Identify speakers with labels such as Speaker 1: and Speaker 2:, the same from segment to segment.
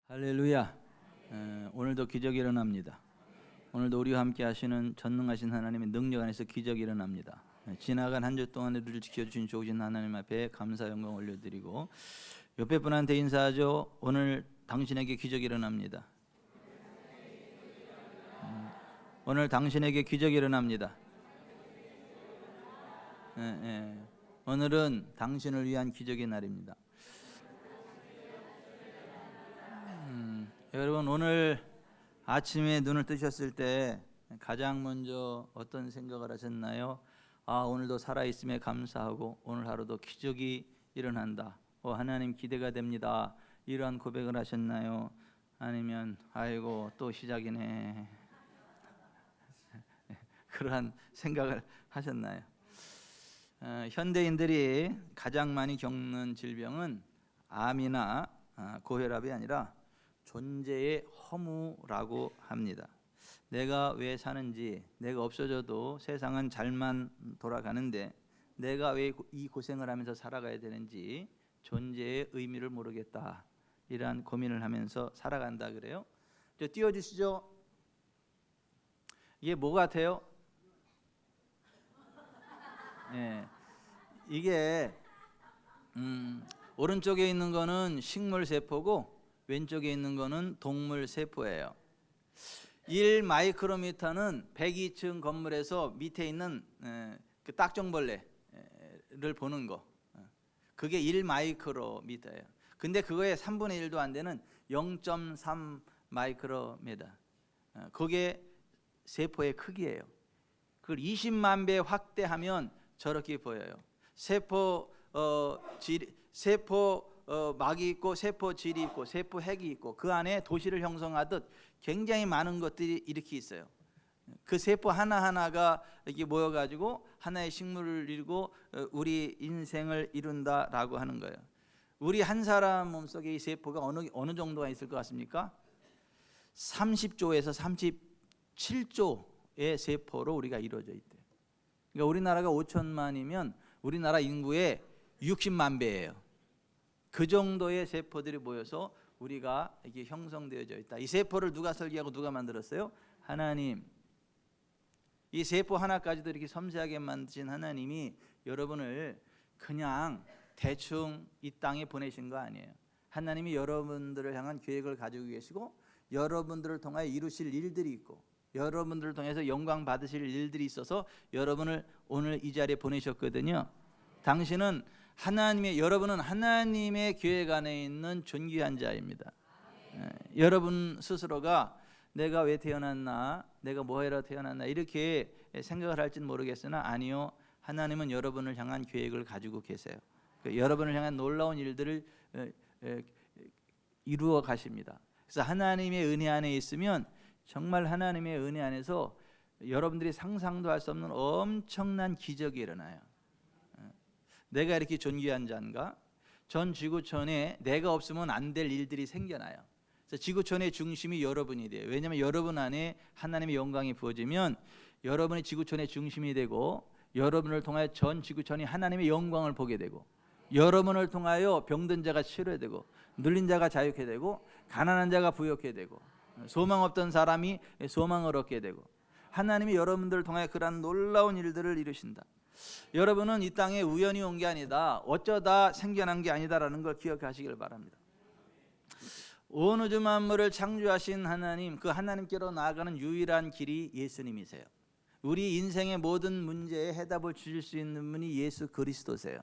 Speaker 1: 할렐루야. 오늘도 기적이 일어납니다. 오늘도 우리와 함께 하시는 전능하신 하나님의 능력 안에서 기적이 일어납니다. 지나간 한 주 동안 우리를 지켜주신 좋으신 하나님 앞에 감사 영광 올려드리고 옆에 분한테 인사하죠. 오늘 당신에게 기적이 일어납니다. 오늘 당신에게 기적이 일어납니다. 오늘은 당신을 위한 기적의 날입니다. 여러분, 오늘 아침에 눈을 뜨셨을 때 가장 먼저 어떤 생각을 하셨나요? 오늘도 살아있음에 감사하고 오늘 하루도 기적이 일어난다. 하나님 기대가 됩니다. 이러한 고백을 하셨나요? 아니면 아이고 또 시작이네. 그러한 생각을 하셨나요? 현대인들이 가장 많이 겪는 질병은 암이나 고혈압이 아니라 존재의 허무라고 합니다. 내가 왜 사는지, 내가 없어져도 세상은 잘만 돌아가는데 내가 왜 이 고생을 하면서 살아가야 되는지 존재의 의미를 모르겠다. 이러한 고민을 하면서 살아간다 그래요. 띄워주시죠. 이게 뭐 같아요? 이게 오른쪽에 있는 거는 식물 세포고 왼쪽에 있는 거는 동물 세포예요. 1 마이크로미터는 102층 건물에서 밑에 있는 그 딱정벌레를 보는 거. 그게 1 마이크로미터예요. 근데 그거의 3분의 1도 안 되는 0.3 마이크로미터. 그게 세포의 크기예요. 그걸 20만 배 확대하면 저렇게 보여요. 세포 막이 있고 세포 질이 있고 세포 핵이 있고 그 안에 도시를 형성하듯 굉장히 많은 것들이 이렇게 있어요. 그 세포 하나하나가 이렇게 모여가지고 하나의 식물을 이루고 우리 인생을 이룬다라고 하는 거예요. 우리 한 사람 몸속에 이 세포가 어느 정도가 있을 것 같습니까? 30조에서 37조의 세포로 우리가 이루어져 있대요. 그러니까 우리나라가 5천만이면 우리나라 인구의 60만 배예요. 그 정도의 세포들이 모여서 우리가 이게 형성되어져 있다. 이 세포를 누가 설계하고 누가 만들었어요? 하나님. 이 세포 하나까지도 이렇게 섬세하게 만드신 하나님이 여러분을 그냥 대충 이 땅에 보내신 거 아니에요. 하나님이 여러분들을 향한 계획을 가지고 계시고 여러분들을 통하여 이루실 일들이 있고 여러분들을 통해서 영광 받으실 일들이 있어서 여러분을 오늘 이 자리에 보내셨거든요. 당신은 여러분은 하나님의 계획 안에 있는 존귀한 자입니다. 여러분 스스로가 내가 왜 태어났나, 내가 뭐하러 태어났나 이렇게 생각을 할지는 모르겠으나 아니요, 하나님은 여러분을 향한 계획을 가지고 계세요. 여러분을 향한 놀라운 일들을 이루어 가십니다. 그래서 하나님의 은혜 안에 있으면 정말 하나님의 은혜 안에서 여러분들이 상상도 할 수 없는 엄청난 기적이 일어나요. 내가 이렇게 존귀한 자인가? 전 지구촌에 내가 없으면 안 될 일들이 생겨나요. 그래서 지구촌의 중심이 여러분이 돼요. 왜냐하면 여러분 안에 하나님의 영광이 부어지면 여러분이 지구촌의 중심이 되고 여러분을 통하여 전 지구촌이 하나님의 영광을 보게 되고 여러분을 통하여 병든 자가 치료되고 눌린 자가 자유케 되고 가난한 자가 부유케 되고 소망 없던 사람이 소망을 얻게 되고 하나님이 여러분들을 통하여 그러한 놀라운 일들을 이루신다. 여러분은 이 땅에 우연히 온 게 아니다, 어쩌다 생겨난 게 아니다라는 걸 기억하시길 바랍니다. 온 우주 만물을 창조하신 하나님, 그 하나님께로 나아가는 유일한 길이 예수님이세요. 우리 인생의 모든 문제에 해답을 주실 수 있는 분이 예수 그리스도세요.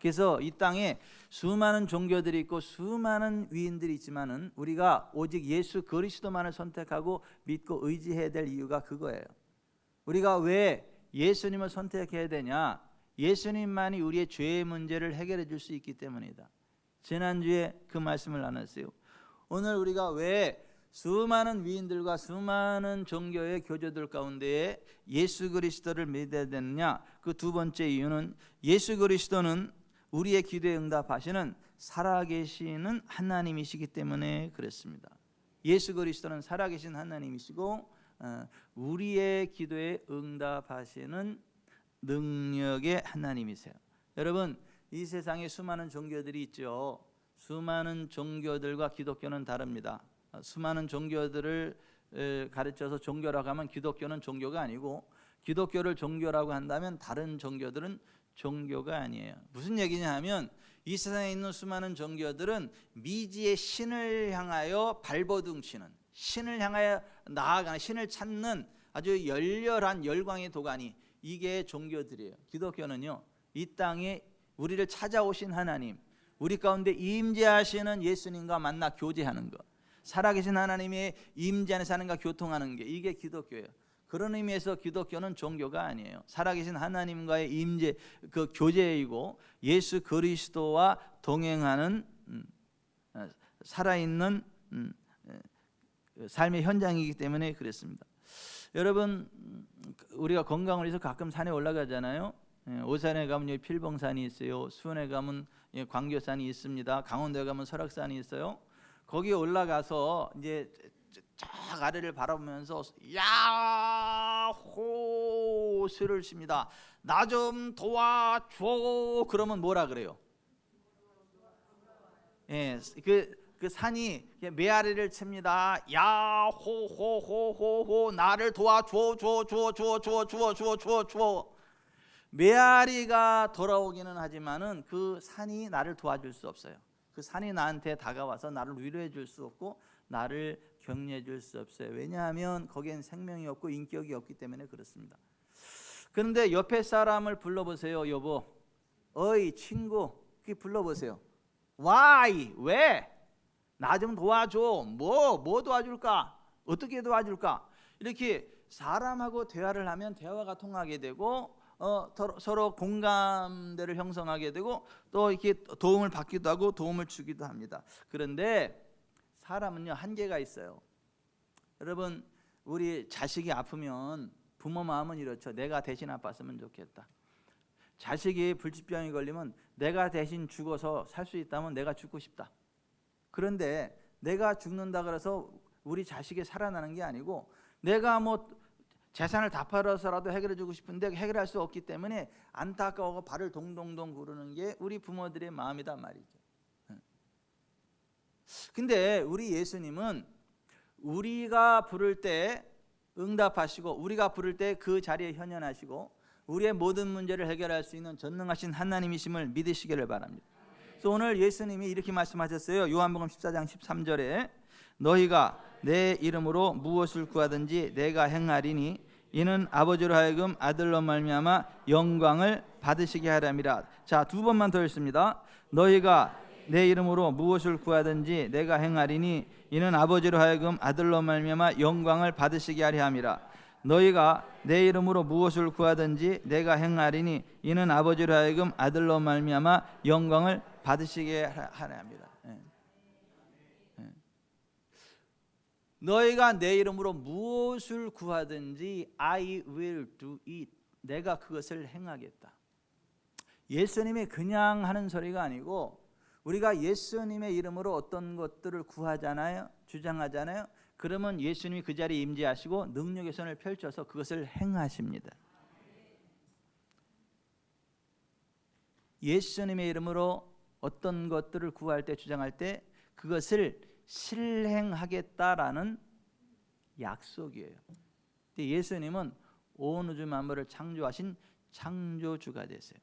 Speaker 1: 그래서 이 땅에 수많은 종교들이 있고 수많은 위인들이 있지만은 우리가 오직 예수 그리스도만을 선택하고 믿고 의지해야 될 이유가 그거예요. 우리가 왜 예수님을 선택해야 되냐? 예수님만이 우리의 죄의 문제를 해결해 줄 수 있기 때문이다. 지난주에 그 말씀을 나눴어요. 오늘 우리가 왜 수많은 위인들과 수많은 종교의 교주들 가운데 예수 그리스도를 믿어야 되느냐? 그 두 번째 이유는 예수 그리스도는 우리의 기도에 응답하시는 살아계시는 하나님이시기 때문에 그렇습니다. 예수 그리스도는 살아계신 하나님이시고 우리의 기도에 응답하시는 능력의 하나님이세요. 여러분, 이 세상에 수많은 종교들이 있죠. 수많은 종교들과 기독교는 다릅니다. 수많은 종교들을 가르쳐서 종교라고 하면 기독교는 종교가 아니고, 기독교를 종교라고 한다면 다른 종교들은 종교가 아니에요. 무슨 얘기냐 하면 이 세상에 있는 수많은 종교들은 미지의 신을 향하여 발버둥치는, 신을 향하여 나아가는, 신을 찾는 아주 열렬한 열광의 도가니, 이게 종교들이에요. 기독교는요, 이 땅에 우리를 찾아오신 하나님, 우리 가운데 임재하시는 예수님과 만나 교제하는 것, 살아계신 하나님의 임재 안에서 하나님과 교통하는 게, 이게 기독교예요. 그런 의미에서 기독교는 종교가 아니에요. 살아계신 하나님과의 임재, 그 교제이고 예수 그리스도와 동행하는 살아있는 삶의 현장이기 때문에 그랬습니다. 여러분, 우리가 건강을 위해서 가끔 산에 올라가잖아요. 오산에 가면 여기 필봉산이 있어요. 수원에 가면 광교산이 있습니다. 강원도에 가면 설악산이 있어요. 거기에 올라가서 이제 저 아래를 바라보면서 야호 소리를 칩니다. 나 좀 도와줘. 그러면 뭐라 그래요? 예, 그 산이 메아리를 칩니다. 야호호호호호 나를 도와줘 줘. 메아리가 돌아오기는 하지만은 그 산이 나를 도와줄 수 없어요. 그 산이 나한테 다가와서 나를 위로해 줄 수 없고 나를 격려해 줄 수 없어요. 왜냐하면 거기엔 생명이 없고 인격이 없기 때문에 그렇습니다. 그런데 옆에 사람을 불러보세요. 여보, 어이 친구, 불러보세요. Why? 왜? 나 좀 도와줘. 뭐 도와줄까? 어떻게 도와줄까? 이렇게 사람하고 대화를 하면 대화가 통하게 되고 서로 공감대를 형성하게 되고 또 이렇게 도움을 받기도 하고 도움을 주기도 합니다. 그런데 사람은요, 한계가 있어요. 여러분, 우리 자식이 아프면 부모 마음은 이렇죠. 내가 대신 아팠으면 좋겠다. 자식이 불치병이 걸리면 내가 대신 죽어서 살 수 있다면 내가 죽고 싶다. 그런데 내가 죽는다 그래서 우리 자식이 살아나는 게 아니고, 내가 뭐 재산을 다 팔아서라도 해결해 주고 싶은데 해결할 수 없기 때문에 안타까워서 발을 동동동 구르는 게 우리 부모들의 마음이단 말이죠. 근데 우리 예수님은 우리가 부를 때 응답하시고, 우리가 부를 때 그 자리에 현현하시고, 우리의 모든 문제를 해결할 수 있는 전능하신 하나님이심을 믿으시기를 바랍니다. 그래서 오늘 예수님이 이렇게 말씀하셨어요. 요한복음 14장 13절에 너희가 내 이름으로 무엇을 구하든지 내가 행하리니 이는 아버지로 하여금 아들로 말미암아 영광을 받으시게 하람이라. 자, 두 번만 더 읽습니다. 너희가 내 이름으로 무엇을 구하든지 내가 행하리니 이는 아버지로 하여금 아들로 말미암아 영광을 받으시게 하려 함이라. 너희가 내 이름으로 무엇을 구하든지 내가 행하리니 이는 아버지로 하여금 아들로 말미암아 영광을 받으시게 하려 합니다. 너희가 내 이름으로 무엇을 구하든지 I will do it. 내가 그것을 행하겠다. 예수님이 그냥 하는 소리가 아니고, 우리가 예수님의 이름으로 어떤 것들을 구하잖아요, 주장하잖아요. 그러면 예수님이 그 자리에 임재하시고 능력의 손을 펼쳐서 그것을 행하십니다. 예수님의 이름으로 어떤 것들을 구할 때, 주장할 때 그것을 실행하겠다라는 약속이에요. 근데 예수님은 온 우주 만물을 창조하신 창조주가 되세요.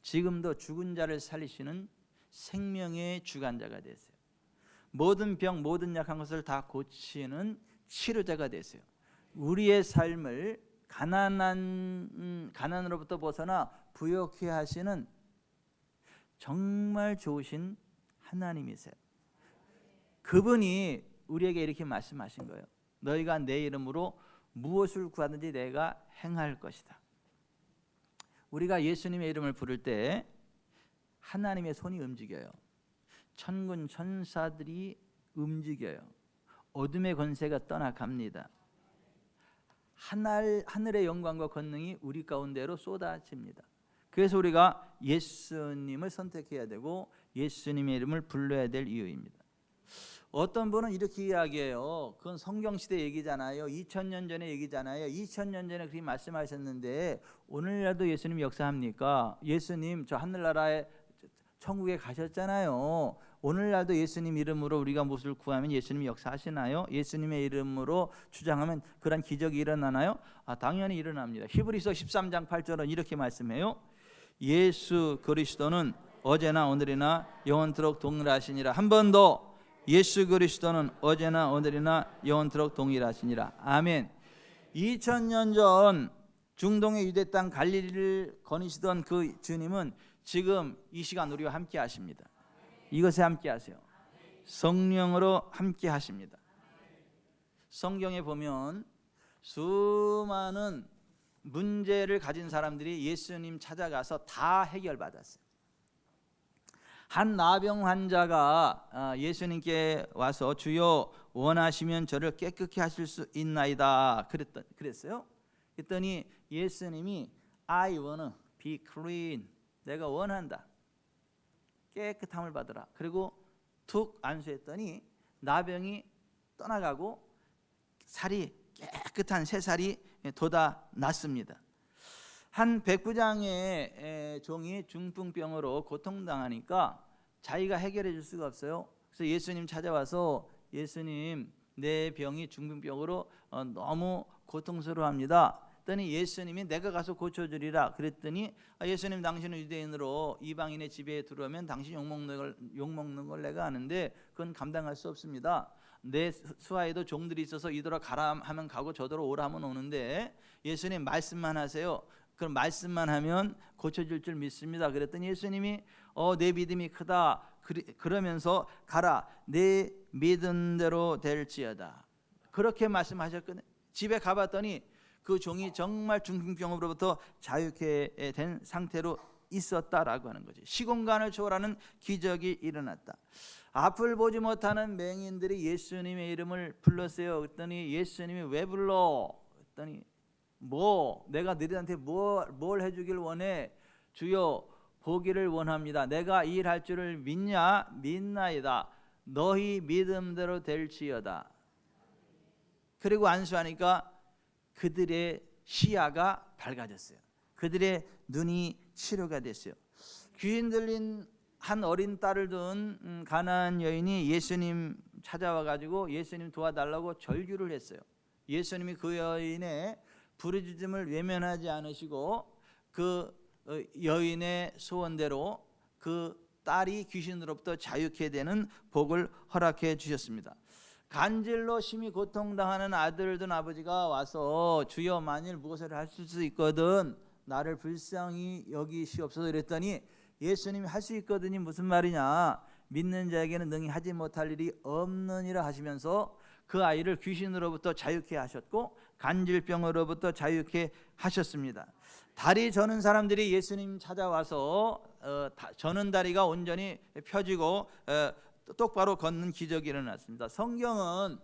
Speaker 1: 지금도 죽은 자를 살리시는 생명의 주관자가 되세요. 모든 병, 모든 약한 것을 다 고치는 치료자가 되세요. 우리의 삶을 가난으로부터 벗어나 부욕해 하시는 정말 좋으신 하나님이세요. 그분이 우리에게 이렇게 말씀하신 거예요. 너희가 내 이름으로 무엇을 구하든지 내가 행할 것이다. 우리가 예수님의 이름을 부를 때 하나님의 손이 움직여요. 천군 천사들이 움직여요. 어둠의 권세가 떠나갑니다. 하늘의 영광과 권능이 우리 가운데로 쏟아집니다. 그래서 우리가 예수님을 선택해야 되고 예수님의 이름을 불러야 될 이유입니다. 어떤 분은 이렇게 이야기해요. 그건 성경시대 얘기잖아요. 2000년 전의 얘기잖아요. 2000년 전에 그렇게 말씀하셨는데 오늘날도 예수님 역사합니까? 예수님 저 하늘나라에 천국에 가셨잖아요. 오늘날도 예수님 이름으로 우리가 무엇을 구하면 예수님이 역사하시나요? 예수님의 이름으로 주장하면 그런 기적이 일어나나요? 당연히 일어납니다. 히브리서 13장 8절은 이렇게 말씀해요. 예수 그리스도는 어제나 오늘이나 영원토록 동일하시니라. 한 번 더, 예수 그리스도는 어제나 오늘이나 영원토록 동일하시니라. 아멘. 2000년 전 중동의 유대 땅 갈릴리를 거니시던 그 주님은 지금 이 시간 우리와 함께 하십니다. 이것에 함께 하세요. 성령으로 함께 하십니다. 성경에 보면 수많은 문제를 가진 사람들이 예수님 찾아가서 다 해결받았어요. 한 나병 환자가 예수님께 와서 주여 원하시면 저를 깨끗게 하실 수 있나이다 그랬어요. 그랬더니 예수님이 I wanna be clean, 내가 원한다, 깨끗함을 받으라. 그리고 툭 안수했더니 나병이 떠나가고 살이 깨끗한 새살이 돋아났습니다. 한 백부장의 종이 중풍병으로 고통당하니까 자기가 해결해 줄 수가 없어요. 그래서 예수님 찾아와서 예수님, 내 병이 중풍병으로 너무 고통스러워합니다. 그랬더니 예수님이 내가 가서 고쳐주리라 그랬더니 예수님, 당신은 유대인으로 이방인의 집에 들어오면 당신 욕먹는 걸 내가 아는데 그건 감당할 수 없습니다. 내 수하에도 종들이 있어서 이더러 가라 하면 가고 저더러 오라 하면 오는데 예수님 말씀만 하세요. 그럼 말씀만 하면 고쳐질 줄 믿습니다. 그랬더니 예수님이 내 믿음이 크다 그러면서 가라, 내 믿은 대로 될지어다 그렇게 말씀하셨거든요. 집에 가봤더니 그 종이 정말 중풍병으로부터 자유케 된 상태로 있었다라고 하는 거지. 시공간을 초월하는 기적이 일어났다. 앞을 보지 못하는 맹인들이 예수님의 이름을 불렀어요. 그랬더니 예수님이 왜 불러? 그랬더니 내가 너희한테 뭘 해주길 원해? 주여 보기를 원합니다. 내가 이 일 할 줄을 믿냐? 믿나이다. 너희 믿음대로 될지어다. 그리고 안수하니까 그들의 시야가 밝아졌어요. 그들의 눈이 치료가 됐어요. 귀신 들린 한 어린 딸을 둔 가나안 여인이 예수님 찾아와 가지고 예수님 도와달라고 절규를 했어요. 예수님이 그 여인의 부르짖음을 외면하지 않으시고 그 여인의 소원대로 그 딸이 귀신으로부터 자유케 되는 복을 허락해 주셨습니다. 간질로 심히 고통당하는 아들을 둔 아버지가 와서 주여 만일 무엇을 하실 수 있거든 나를 불쌍히 여기시옵소서 이랬더니 예수님이 할 수 있거든이 무슨 말이냐, 믿는 자에게는 능히 하지 못할 일이 없느니라 하시면서 그 아이를 귀신으로부터 자유케 하셨고 간질병으로부터 자유케 하셨습니다. 다리 저는 사람들이 예수님 찾아와서 저는 다리가 온전히 펴지고 똑바로 걷는 기적이 일어났습니다. 성경은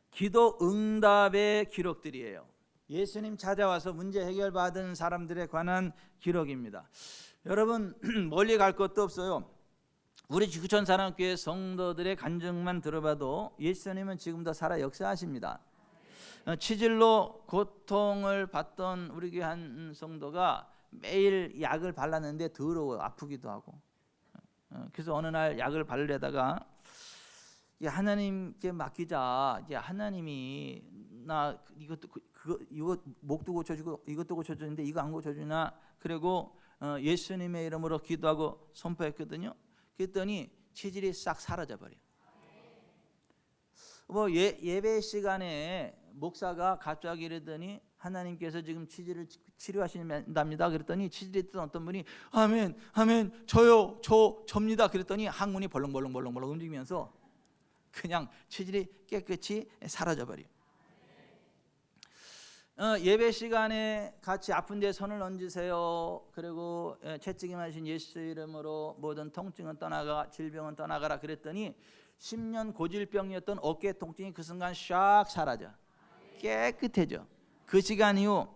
Speaker 1: 기도 응답의 기록들이에요. 예수님 찾아와서 문제 해결받은 사람들에 관한 기록입니다. 여러분 멀리 갈 것도 없어요. 우리 지구촌사랑교회 성도들의 간증만 들어봐도 예수님은 지금도 살아 역사하십니다. 치질로 고통을 받던 우리 교회 한 성도가 매일 약을 발랐는데 더러워요. 아프기도 하고. 그래서 어느 날 약을 바르려다가 하나님께 맡기자. 하나님이 나 이거 목도 고쳐주고 이것도 고쳐주는데 이거 안 고쳐주나? 그리고 예수님의 이름으로 기도하고 선포했거든요. 그랬더니 치질이 싹 사라져 버려요. 예배 시간에 목사가 갑자기 이러더니 하나님께서 지금 치질을 치료하신답니다. 그랬더니 치질이 있던 어떤 분이 아멘 아멘 접니다. 그랬더니 항문이 벌렁벌렁 움직이면서 그냥 치질이 깨끗이 사라져 버려요. 예배 시간에 같이 아픈 데 손을 얹으세요. 그리고 채찍임하신 예수 이름으로 모든 통증은 떠나가 질병은 떠나가라 그랬더니 10년 고질병이었던 어깨 통증이 그 순간 샥 사라져 깨끗해져. 그 시간 이후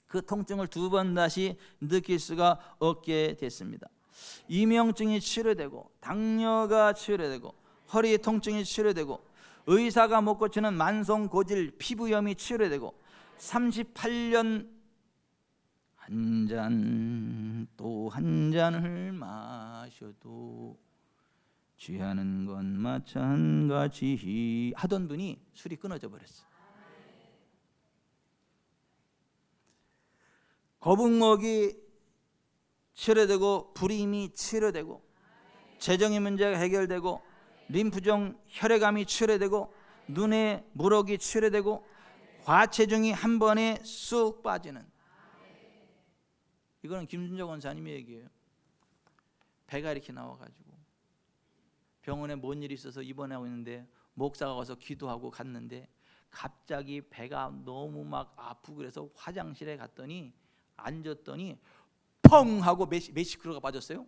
Speaker 1: 그 통증을 2번 다시 느낄 수가 없게 됐습니다. 이명증이 치료되고 당뇨가 치료되고 허리 통증이 치료되고 의사가 못 고치는 만성 고질 피부염이 치료되고 38년 한 잔 또 한 잔을 마셔도 취하는 건 마찬가지 하던 분이 술이 끊어져 버렸어. 거북목이 치료되고 불임이 치료되고 재정의 문제가 해결되고 림프종 혈액암이 치료되고 눈의 물혹이 치료되고 과체중이 한 번에 쑥 빠지는, 이거는 김준적 원사님의 얘기예요. 배가 이렇게 나와가지고 병원에 뭔 일이 있어서 입원하고 있는데 목사가 와서 기도하고 갔는데 갑자기 배가 너무 막 아프고 그래서 화장실에 갔더니 앉았더니 펑 하고 메시크로가 빠졌어요.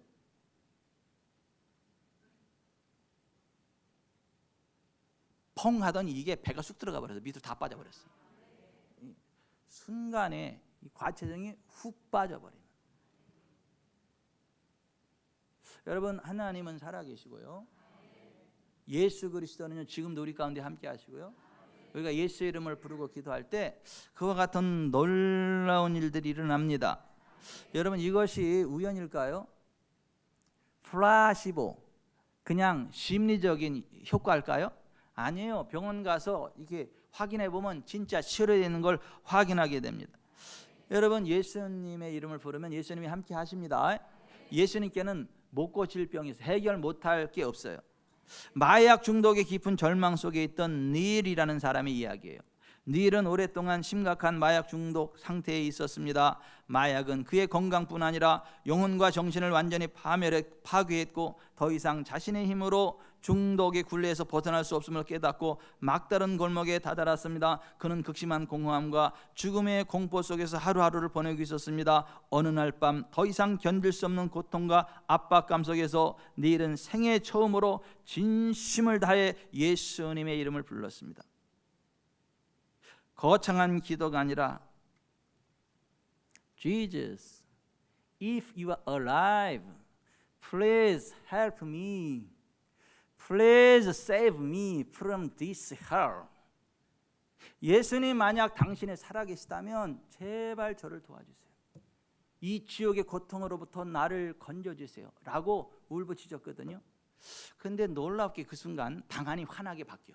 Speaker 1: 펑 하더니 이게 배가 쑥 들어가 버려서 밑으로 다 빠져버렸어요. 순간에 이 과체중이 훅 빠져버리는. 여러분, 하나님은 살아계시고요, 예수 그리스도는요 지금도 우리 가운데 함께 하시고요, 우리가 예수 이름을 부르고 기도할 때 그와 같은 놀라운 일들이 일어납니다. 여러분, 이것이 우연일까요? 플라시보, 그냥 심리적인 효과일까요? 아니에요. 병원 가서 이렇게 확인해 보면 진짜 치료되는 걸 확인하게 됩니다. 여러분, 예수님의 이름을 부르면 예수님이 함께 하십니다. 예수님께는 못 고칠 병이 있어요. 해결 못할 게 없어요. 마약 중독의 깊은 절망 속에 있던 닐이라는 사람의 이야기예요. 닐은 오랫동안 심각한 마약 중독 상태에 있었습니다. 마약은 그의 건강뿐 아니라 영혼과 정신을 완전히 파괴했고 더 이상 자신의 힘으로 중독의 굴레에서 벗어날 수 없음을 깨닫고 막다른 골목에 다다랐습니다. 그는 극심한 공허함과 죽음의 공포 속에서 하루하루를 보내고 있었습니다. 어느 날 밤 더 이상 견딜 수 없는 고통과 압박감 속에서 닐은 생애 처음으로 진심을 다해 예수님의 이름을 불렀습니다. 거창한 기도가 아니라 Jesus, if you are alive, please help me. Please save me from this hell. 예수님, 만약 당신이 살아계시다면 제발 저를 도와주세요. 이 지옥의 고통으로부터 나를 건져주세요 라고 울부짖었거든요. 근데 놀랍게 그 순간 방안이 환하게 바뀌어.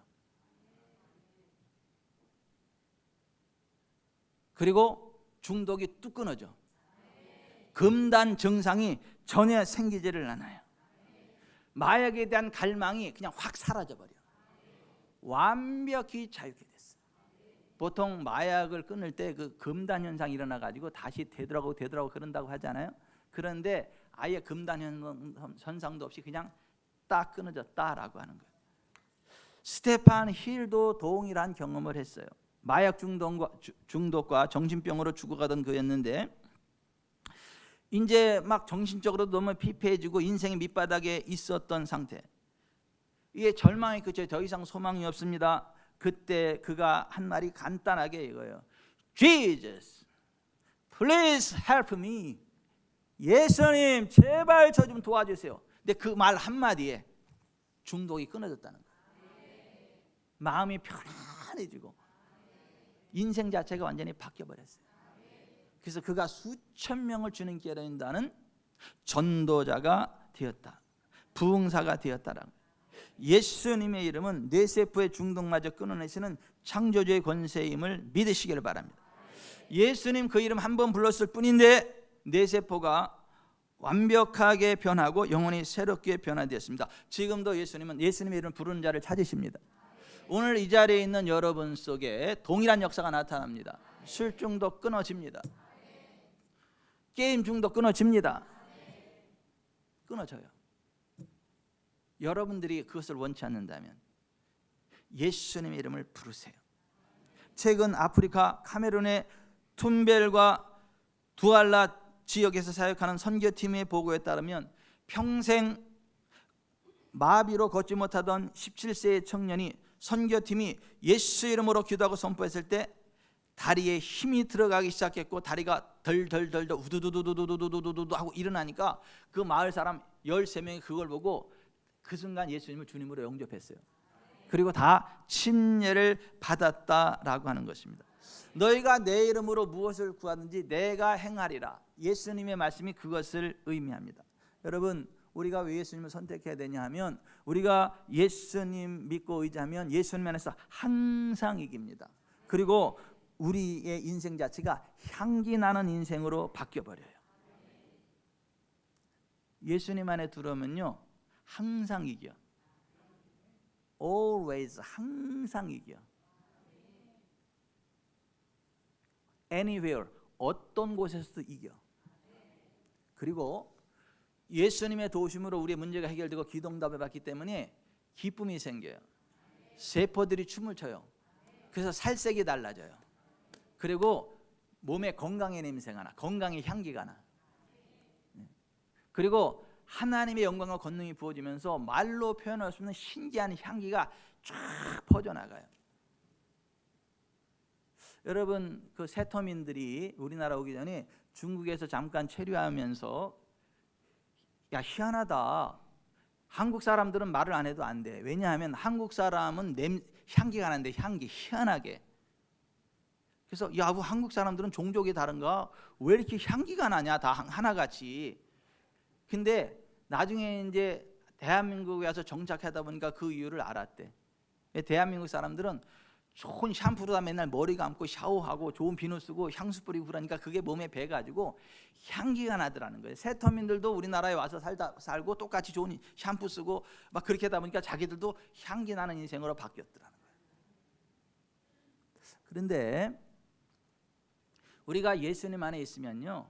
Speaker 1: 그리고 중독이 뚝 끊어져. 금단 증상이 전혀 생기지를 않아요. 마약에 대한 갈망이 그냥 확 사라져버려. 완벽히 자유케 됐어. 보통 마약을 끊을 때 그 금단 현상이 일어나가지고 다시 되더라고 그런다고 하잖아요. 그런데 아예 금단 현상도 없이 그냥 딱 끊어졌다라고 하는 거예요. 스테판 힐도 동일한 경험을 했어요. 마약 중독과 정신병으로 죽어가던 그였는데 이제 막 정신적으로 너무 피폐해지고 인생의 밑바닥에 있었던 상태. 이게 절망이 그쳐 더 이상 소망이 없습니다. 그때 그가 한 말이 간단하게 이거예요. Jesus, please help me. 예수님, 제발 저 좀 도와주세요. 근데 그 말 한마디에 중독이 끊어졌다는 거예요. 마음이 편안해지고 인생 자체가 완전히 바뀌어버렸어요. 그래서 그가 수천 명을 주님께 데려다는 전도자가 되었다. 부흥사가 되었다라고. 예수님의 이름은 뇌세포의 중독마저 끊어내시는 창조주의 권세임을 믿으시기를 바랍니다. 예수님 그 이름 한 번 불렀을 뿐인데 뇌세포가 완벽하게 변하고 영혼이 새롭게 변화되었습니다. 지금도 예수님은 예수님의 이름을 부르는 자를 찾으십니다. 오늘 이 자리에 있는 여러분 속에 동일한 역사가 나타납니다. 술 중독 끊어집니다. 게임 중독 끊어집니다. 끊어져요. 여러분들이 그것을 원치 않는다면 예수님의 이름을 부르세요. 최근 아프리카 카메룬의 툰벨과 두알라 지역에서 사역하는 선교팀의 보고에 따르면 평생 마비로 걷지 못하던 17세의 청년이 선교팀이 예수 이름으로 기도하고 선포했을 때 다리에 힘이 들어가기 시작했고 다리가 덜덜덜덜 우두두두두두두두두 하고 일어나니까 그 마을 사람 13명이 그걸 보고 그 순간 예수님을 주님으로 영접했어요. 그리고 다 침례를 받았다라고 하는 것입니다. 너희가 내 이름으로 무엇을 구하든지 내가 행하리라. 예수님의 말씀이 그것을 의미합니다. 여러분, 우리가 왜 예수님을 선택해야 되냐 하면 우리가 예수님 믿고 의지하면 예수님 안에서 항상 이깁니다. 그리고 우리의 인생 자체가 향기 나는 인생으로 바뀌어버려요. 예수님 안에 들어오면요 항상 이겨. Always, 항상 이겨. Anywhere, 어떤 곳에서도 이겨. 그리고 예수님의 도우심으로 우리의 문제가 해결되고 기도응답을 받기 때문에 기쁨이 생겨요. 세포들이 춤을 춰요. 그래서 살색이 달라져요. 그리고 몸에 건강의 냄새가 나, 건강의 향기가 나. 그리고 하나님의 영광과 권능이 부어지면서 말로 표현할 수 없는 신기한 향기가 쫙 퍼져나가요. 여러분 그 세터민들이 우리나라 오기 전에 중국에서 잠깐 체류하면서 야 희한하다, 한국 사람들은 말을 안 해도 안 돼. 왜냐하면 한국 사람은 향기가 나는데 향기 희한하게. 그래서 야 한국 사람들은 종족이 다른가? 왜 이렇게 향기가 나냐 다 하나같이. 근데 나중에 이제 대한민국에 와서 정착하다 보니까 그 이유를 알았대. 대한민국 사람들은 좋은 샴푸로다 맨날 머리 감고 샤워하고 좋은 비누 쓰고 향수 뿌리고 그러니까 그게 몸에 배가지고 향기가 나더라는 거예요. 세터민들도 우리나라에 와서 살고 똑같이 좋은 샴푸 쓰고 막 그렇게 하다 보니까 자기들도 향기 나는 인생으로 바뀌었더라는 거예요. 그런데 우리가 예수님 안에 있으면요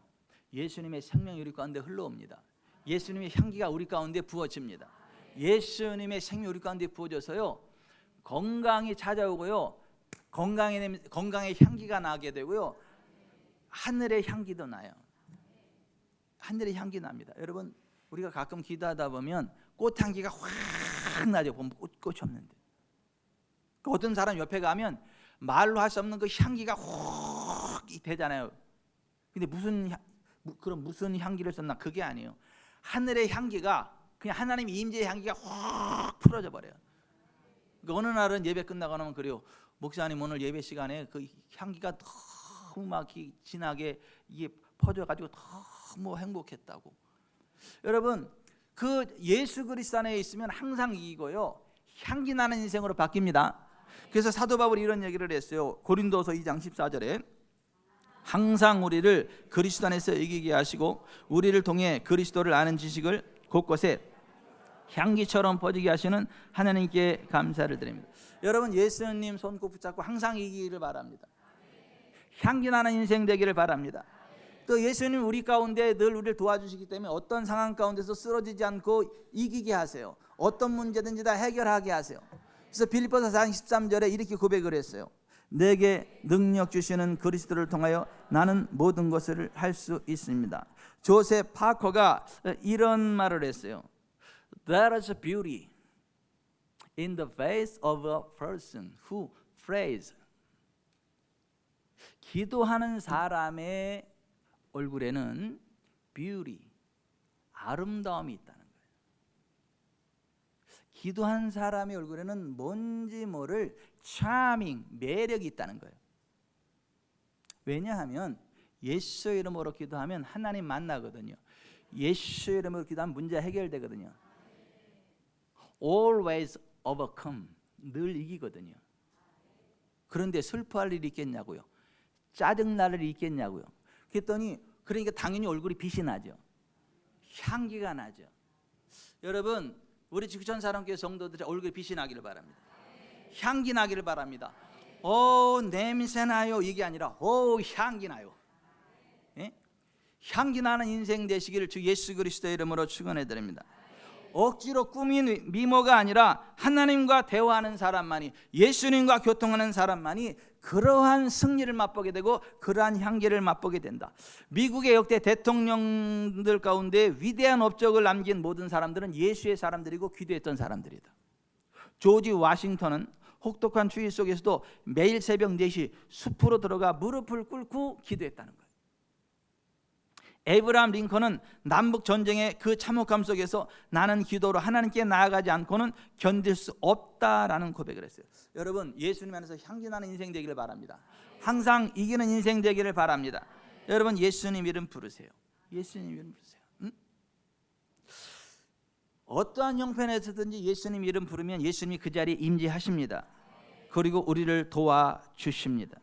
Speaker 1: 예수님의 생명이 우리 가운데 흘러옵니다. 예수님의 향기가 우리 가운데 부어집니다. 예수님의 생명이 우리 가운데 부어져서요 건강이 찾아오고요 건강의 향기가 나게 되고요 하늘의 향기도 나요. 하늘의 향기 납니다. 여러분 우리가 가끔 기도하다 보면 꽃향기가 확 나죠. 꽃이 없는데 어떤 사람 옆에 가면 말로 할 수 없는 그 향기가 확 되잖아요. 근데 무슨 향기를 썼나? 그게 아니에요. 하늘의 향기가 그냥 하나님의 임재의 향기가 확 풀어져 버려요. 그러니까 어느 날은 예배 끝나고 나면 그래요. 목사님 오늘 예배 시간에 그 향기가 너무 막 진하게 이게 퍼져가지고 너무 행복했다고. 여러분 그 예수 그리스도 안에 있으면 항상 이기고요 향기 나는 인생으로 바뀝니다. 그래서 사도 바울이 이런 얘기를 했어요. 고린도서 2장 14절에 항상 우리를 그리스도 안에서 이기게 하시고 우리를 통해 그리스도를 아는 지식을 곳곳에 향기처럼 퍼지게 하시는 하나님께 감사를 드립니다. 여러분 예수님 손 꼭 붙잡고 항상 이기기를 바랍니다. 향기 나는 인생 되기를 바랍니다. 또 예수님 우리 가운데 늘 우리를 도와주시기 때문에 어떤 상황 가운데서 쓰러지지 않고 이기게 하세요. 어떤 문제든지 다 해결하게 하세요. 그래서 빌립보서 4장 13절에 이렇게 고백을 했어요. 내게 능력 주시는 그리스도를 통하여 나는 모든 것을 할 수 있습니다. 조셉 파커가 이런 말을 했어요. There is a beauty in the face of a person who prays. 기도하는 사람의 얼굴에는 beauty, 아름다움이 있다는 거예요. 기도한 사람의 얼굴에는 뭔지 모를 charming, 매력이 있다는 거예요. 왜냐하면 예수 이름으로 기도하면 하나님 만나거든요. 예수 이름으로 기도하면 문제 해결되거든요. Always overcome, 늘 이기거든요. 그런데 슬퍼할 일이 있겠냐고요? 짜증날 일이 있겠냐고요? 그랬더니 그러니까 당연히 얼굴이 빛이 나죠. 향기가 나죠. 여러분 우리 지구촌 사람교회 성도들의 얼굴에 빛이 나기를 바랍니다. 향기 나기를 바랍니다. 냄새 나요 이게 아니라 향기 나요. 예? 향기 나는 인생 되시기를 주 예수 그리스도의 이름으로 축원해 드립니다. 억지로 꾸민 미모가 아니라 하나님과 대화하는 사람만이, 예수님과 교통하는 사람만이 그러한 승리를 맛보게 되고 그러한 향기를 맛보게 된다. 미국의 역대 대통령들 가운데 위대한 업적을 남긴 모든 사람들은 예수의 사람들이고 기도했던 사람들이다. 조지 워싱턴은 혹독한 추위 속에서도 매일 새벽 4시 숲으로 들어가 무릎을 꿇고 기도했다는 거예요. 에이브라함 링컨은 남북 전쟁의 그 참혹함 속에서 나는 기도로 하나님께 나아가지 않고는 견딜 수 없다라는 고백을 했어요. 여러분 예수님 안에서 향기 나는 인생 되기를 바랍니다. 항상 이기는 인생 되기를 바랍니다. 여러분 예수님 이름 부르세요. 예수님 이름 부르세요. 어떠한 형편에서든지 예수님 이름 부르면 예수님이 그 자리에 임재하십니다. 그리고 우리를 도와주십니다.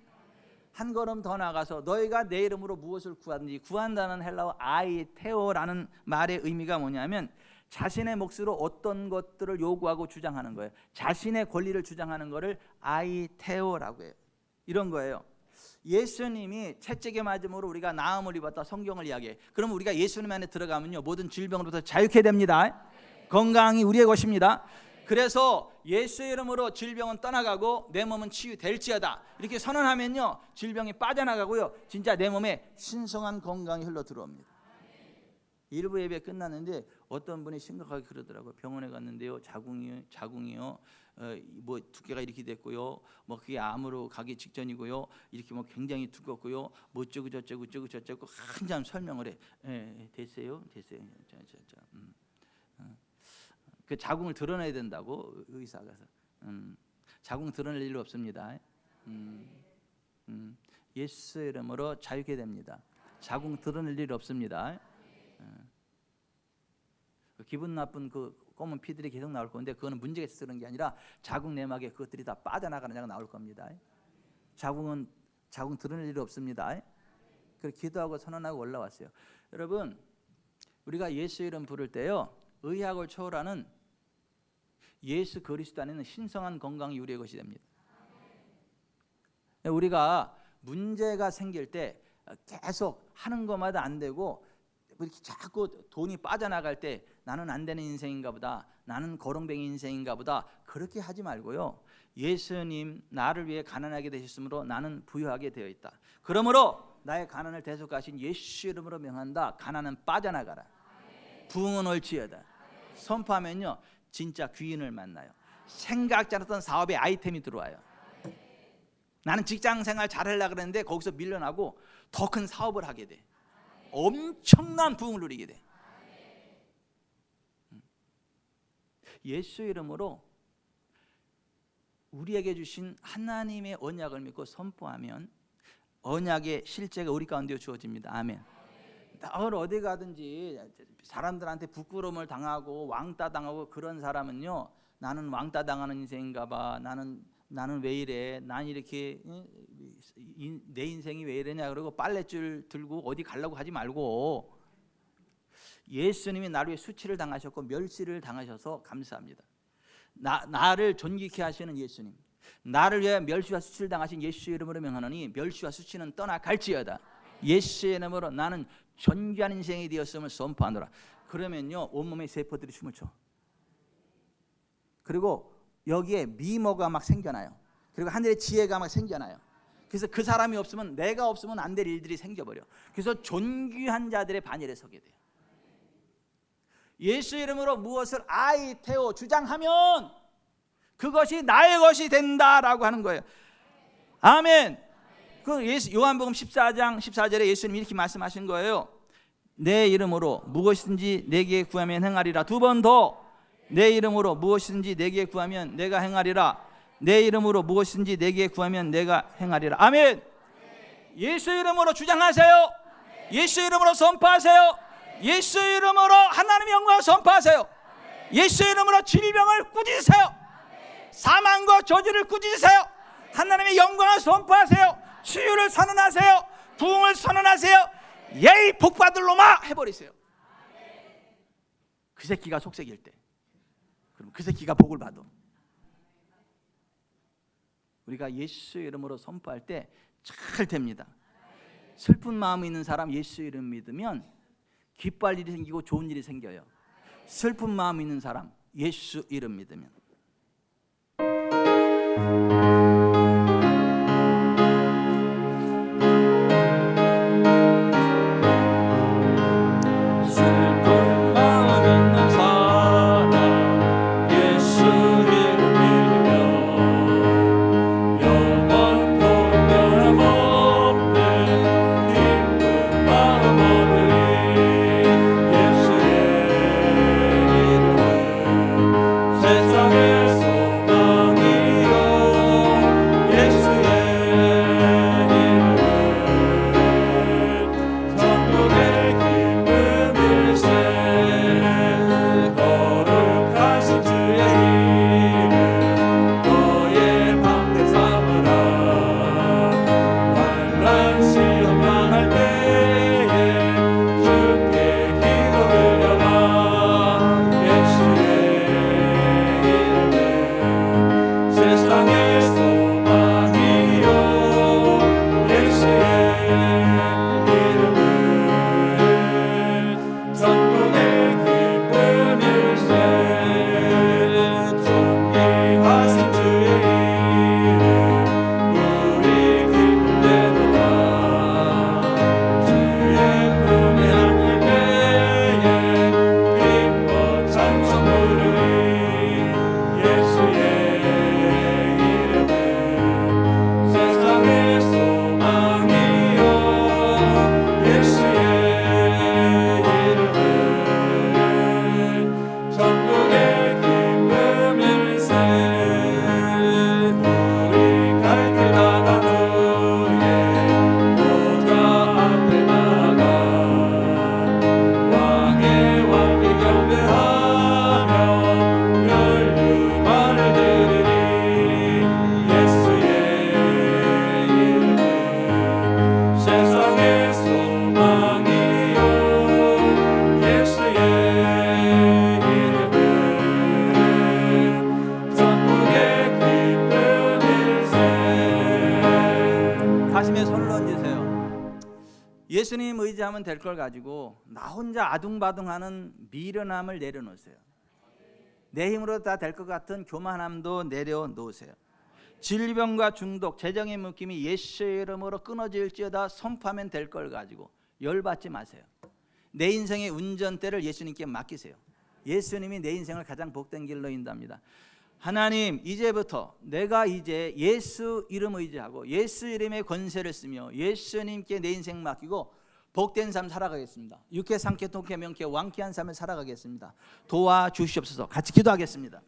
Speaker 1: 한 걸음 더 나가서 너희가 내 이름으로 무엇을 구하든지, 구한다는 헬라어 아이테오라는 말의 의미가 뭐냐면 자신의 몫으로 어떤 것들을 요구하고 주장하는 거예요. 자신의 권리를 주장하는 것을 아이테오라고 해요. 이런 거예요. 예수님이 채찍에 맞음으로 우리가 나음을 입었다 성경을 이야기해. 그럼 우리가 예수님 안에 들어가면요 모든 질병으로부터 자유케 됩니다. 건강이 우리의 것입니다. 그래서 예수의 이름으로 질병은 떠나가고 내 몸은 치유될지어다 이렇게 선언하면요 질병이 빠져나가고요 진짜 내 몸에 신성한 건강이 흘러 들어옵니다. 일부 예배 끝났는데 어떤 분이 심각하게 그러더라고요. 병원에 갔는데요 자궁이요 뭐 두께가 이렇게 됐고요 뭐 그게 암으로 가기 직전이고요 이렇게 뭐 굉장히 두껍고요 뭐 어쩌고 저쩌고 한참 설명을 해. 됐어요. 그 자궁을 드러내야 된다고 의사가. 자궁 드러낼 일 없습니다. 예수의 이름으로 자유케 됩니다. 자궁 드러낼 일 없습니다. 기분 나쁜 그 검은 피들이 계속 나올 건데 그거는 문제가 있어서 그런 게 아니라 자궁 내막에 그것들이 다 빠져나가는 자가 나올 겁니다. 자궁 드러낼 일 없습니다. 그래서 기도하고 선언하고 올라왔어요. 여러분 우리가 예수 이름 부를 때요 의학을 초월하는 예수 그리스도 안에는 신성한 건강이 우리의 것이 됩니다. 우리가 문제가 생길 때 계속 하는 것마다 안 되고 이렇게 자꾸 돈이 빠져나갈 때 나는 안 되는 인생인가 보다, 나는 거렁뱅이 인생인가 보다 그렇게 하지 말고요 예수님 나를 위해 가난하게 되셨으므로 나는 부유하게 되어 있다. 그러므로 나의 가난을 대속하신 예수 이름으로 명한다. 가난은 빠져나가라. 부흥은 올지어다. 선포하면요 진짜 귀인을 만나요. 생각지 않았던 사업에 아이템이 들어와요. 나는 직장생활 잘하려고 그랬는데 거기서 밀려나고 더 큰 사업을 하게 돼. 엄청난 부흥을 누리게 돼. 예수 이름으로 우리에게 주신 하나님의 언약을 믿고 선포하면 언약의 실제가 우리 가운데 주어집니다. 아멘. 오늘 어디 가든지 사람들한테 부끄러움을 당하고 왕따 당하고 그런 사람은요 나는 왕따 당하는 인생인가 봐, 나는 왜 이래, 난 이렇게 내 인생이 왜 이러냐 그러고 빨랫줄 들고 어디 가려고 하지 말고 예수님이 나를 위해 수치를 당하셨고 멸시를 당하셔서 감사합니다. 나를 존귀케 하시는 예수님, 나를 위해 멸시와 수치를 당하신 예수의 이름으로 명하노니 멸시와 수치는 떠나갈지어다. 예수의 이름으로 나는 존귀한 인생이 되었음을 선포하노라. 그러면요 온몸의 세포들이 춤을 춰. 그리고 여기에 미모가 막 생겨나요. 그리고 하늘의 지혜가 막 생겨나요. 그래서 그 사람이 없으면, 내가 없으면 안 될 일들이 생겨버려. 그래서 존귀한 자들의 반열에 서게 돼요. 예수 이름으로 무엇을 아이테오 주장하면 그것이 나의 것이 된다라고 하는 거예요. 아멘. 그 요한복음 14장 14절에 예수님이 이렇게 말씀하신 거예요. 내 이름으로 무엇이든지 내게 구하면 행하리라. 두 번 더. 내 이름으로 무엇이든지 내게 구하면 내가 행하리라. 내 이름으로 무엇이든지 내게 구하면 내가 행하리라. 아멘. 예수 이름으로 주장하세요. 예수 이름으로 선포하세요. 예수 이름으로 하나님의 영광을 선포하세요. 예수 이름으로 질병을 꾸짖으세요. 사망과 저주를 꾸짖으세요. 하나님의 영광을 선포하세요. 치유를 선언하세요. 부흥을 선언하세요. 예의 복받을 놈아 해버리세요. 그 새끼가 속색일 때, 그럼 그 새끼가 복을 받아. 우리가 예수 이름으로 선포할 때 잘 됩니다. 슬픈 마음이 있는 사람 예수 이름 믿으면 기뻐할 일이 생기고 좋은 일이 생겨요. 슬픈 마음이 있는 사람 예수 이름 믿으면.
Speaker 2: 세상에
Speaker 1: 예수님 의지하면 될 걸 가지고 나 혼자 아둥바둥하는 미련함을 내려놓으세요. 내 힘으로 다 될 것 같은 교만함도 내려놓으세요. 질병과 중독, 재정의 묶임이 예수의 이름으로 끊어질지어다 선포하면 될 걸 가지고 열받지 마세요. 내 인생의 운전대를 예수님께 맡기세요. 예수님이 내 인생을 가장 복된 길로 인도합니다. 하나님, 이제부터 내가 이제 예수 이름 의지하고 예수 이름의 권세를 쓰며 예수님께 내 인생 맡기고 복된 삶 살아가겠습니다. 육회, 상쾌, 통쾌, 명쾌, 완쾌한 삶을 살아가겠습니다. 도와주시옵소서. 같이 기도하겠습니다.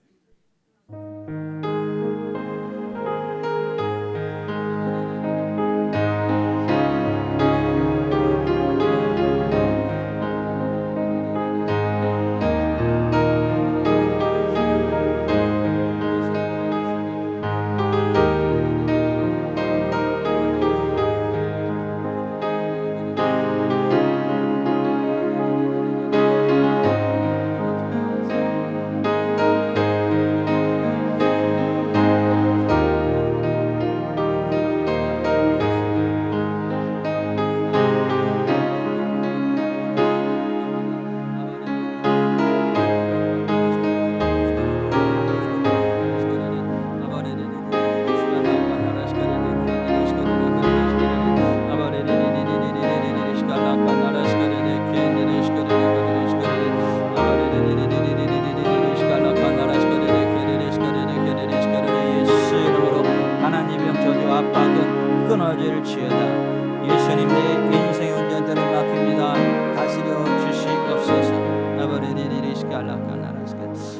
Speaker 1: 끊어질지어다. 예수님 내 인생의 운전대를 맡깁니다. 다스려 주시옵소서.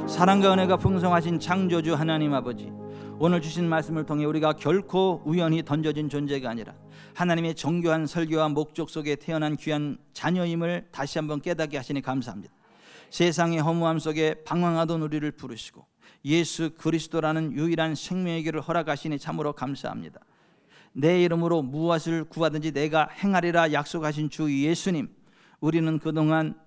Speaker 1: 사랑과 은혜가 풍성하신 창조주 하나님 아버지, 오늘 주신 말씀을 통해 우리가 결코 우연히 던져진 존재가 아니라 하나님의 정교한 설계와 목적 속에 태어난 귀한 자녀임을 다시 한번 깨닫게 하시니 감사합니다. 세상의 허무함 속에 방황하던 우리를 부르시고 예수 그리스도라는 유일한 생명의 길을 허락하시니 참으로 감사합니다. 내 이름으로 무엇을 구하든지 내가 행하리라 약속하신 주 예수님, 우리는 그동안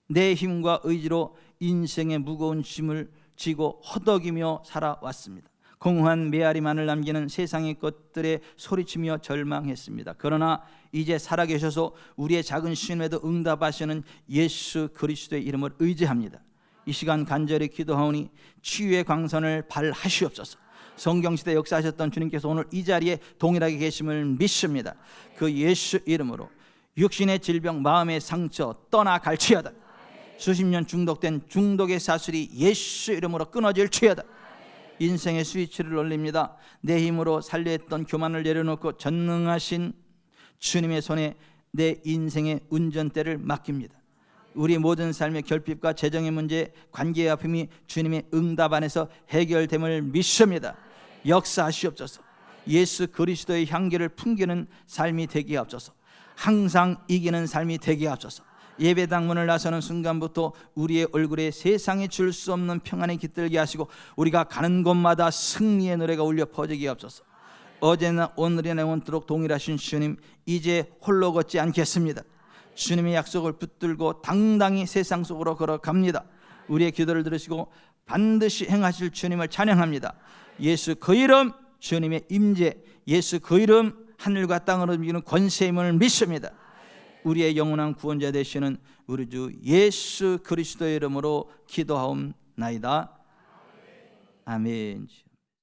Speaker 1: 내 힘과 의지로 인생의 무거운 짐을 지고 허덕이며 살아왔습니다. 공허한 메아리만을 남기는 세상의 것들에 소리치며 절망했습니다. 그러나 이제 살아계셔서 우리의 작은 신에도 응답하시는 예수 그리스도의 이름을 의지합니다. 이 시간 간절히 기도하오니 치유의 광선을 발하시옵소서. 성경시대 역사하셨던 주님께서 오늘 이 자리에 동일하게 계심을 믿습니다. 그 예수 이름으로 육신의 질병, 마음의 상처 떠나갈지어다. 수십 년 중독된 중독의 사슬이 예수 이름으로 끊어질지어다. 인생의 스위치를 올립니다. 내 힘으로 살려 했던 교만을 내려놓고 전능하신 주님의 손에 내 인생의 운전대를 맡깁니다. 우리 모든 삶의 결핍과 재정의 문제, 관계의 아픔이 주님의 응답 안에서 해결됨을 믿습니다. 역사하시옵소서. 예수 그리스도의 향기를 풍기는 삶이 되게 하옵소서. 항상 이기는 삶이 되게 하옵소서. 예배당 문을 나서는 순간부터 우리의 얼굴에 세상에 줄 수 없는 평안이 깃들게 하시고 우리가 가는 곳마다 승리의 노래가 울려 퍼지게 하옵소서. 어제나 오늘이나 영원토록 동일하신 주님, 이제 홀로 걷지 않겠습니다. 주님의 약속을 붙들고 당당히 세상 속으로 걸어갑니다. 우리의 기도를 들으시고 반드시 행하실 주님을 찬양합니다. 예수 그 이름, 주님의 임재, 예수 그 이름, 하늘과 땅을 움직이는 권세임을 믿습니다. 우리의 영원한 구원자 되시는 우리 주 예수 그리스도의 이름으로 기도하옵나이다. 아멘.